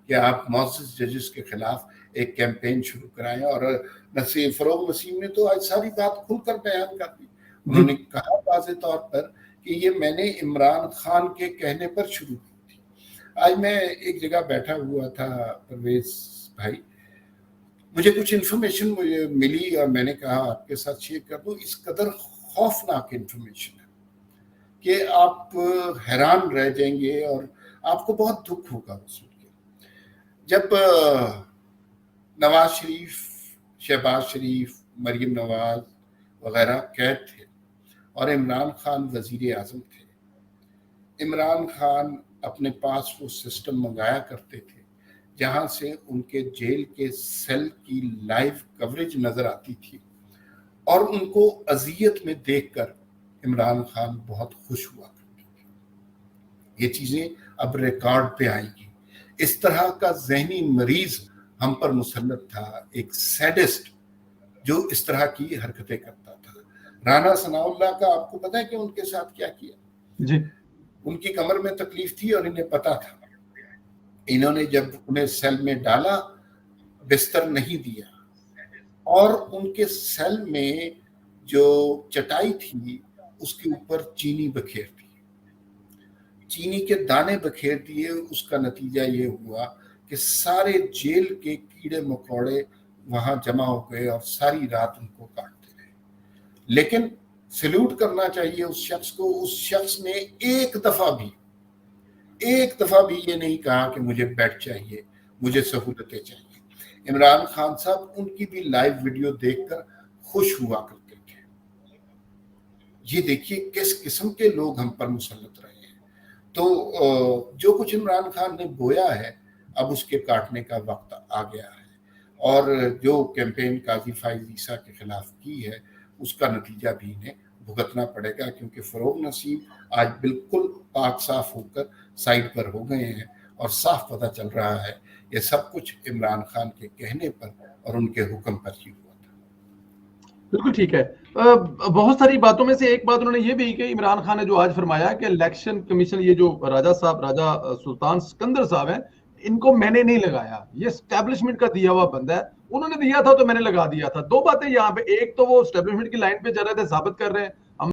कि आप मुअज़्ज़ज़ जजेस के खिलाफ एक कैंपेन शुरू कराएं। और फ़रोग़ नसीम ने तो आज सारी बात खुलकर बयान कर दी। उन्होंने कहा वाज़े तौर पर कि ये मैंने इमरान खान के कहने पर शुरू की थी। आज मैं एक जगह बैठा हुआ था परवेज़ भाई, मुझे कुछ इन्फॉर्मेशन मुझे मिली और मैंने कहा आपके साथ शेयर कर दूं। इस कदर खौफनाक इन्फॉर्मेशन है कि आप हैरान रह जाएंगे और आपको बहुत दुख होगा सुन के। जब नवाज शरीफ, शहबाज शरीफ, मरियम नवाज वगैरह कैद थे और इमरान खान वजीर आजम थे, इमरान खान अपने पास वो सिस्टम मंगाया करते थे जहां से उनके जेल के सेल की लाइव कवरेज नजर आती थी और उनको अजियत में देखकर इमरान खान बहुत खुश हुआ करते थे। ये चीजें अब रिकॉर्ड पे आएंगी। इस तरह का जहनी मरीज हम पर मुसल्लत था, एक सैडिस्ट जो इस तरह की हरकतें करता था। राना सनाउल्लाह का आपको पता है कि उनके साथ क्या किया जी? उनकी कमर में तकलीफ थी और इन्हें पता था। इन्होंने जब उन्हें सेल में डाला, बिस्तर नहीं दिया और उनके सेल में जो चटाई थी उसके ऊपर चीनी बखेर दी, चीनी के दाने बखेर दिए। उसका नतीजा ये हुआ कि सारे जेल के कीड़े मकोड़े वहां जमा हो गए और सारी रात उनको काटते रहे। लेकिन सैल्यूट करना चाहिए उस शख्स को। उस शख्स ने एक दफा भी ये नहीं कहा कि मुझे बेड चाहिए, मुझे सहूलतें चाहिए। इमरान खान साहब उनकी भी लाइव वीडियो देखकर खुश हुआ करते थे। ये देखिए किस किस्म के लोग हम पर मुसल्लत रहे हैं। तो जो कुछ इमरान खान ने बोया है अब उसके काटने का वक्त आ गया है और जो कैंपेन काजी फाइज ईसा के खिलाफ की है उसका नतीजा भी इन्हें भुगतना पड़ेगा, क्योंकि फ़रोग़ नसीम आज बिल्कुल पाक साफ होकर साइड पर हो गए हैं और साफ पता चल रहा है ये सब कुछ इमरान खान के कहने पर और उनके हुक्म पर ही हुआ था। बिल्कुल ठीक है। बहुत सारी बातों में से एक बात उन्होंने ये भी कि इमरान खान ने जो आज फरमाया कि इलेक्शन कमीशन, ये जो राजा सुल्तान सिकंदर साहब हैं, इनको मैंने नहीं लगाया, ये एस्टेब्लिशमेंट का दिया हुआ बंदा है, उन्होंने दिया था तो मैंने लगा दिया था। दो बातें यहाँ पे, एक तो वो एस्टेब्लिशमेंट की लाइन पे चल रहे थे, साबित कर रहे हैं,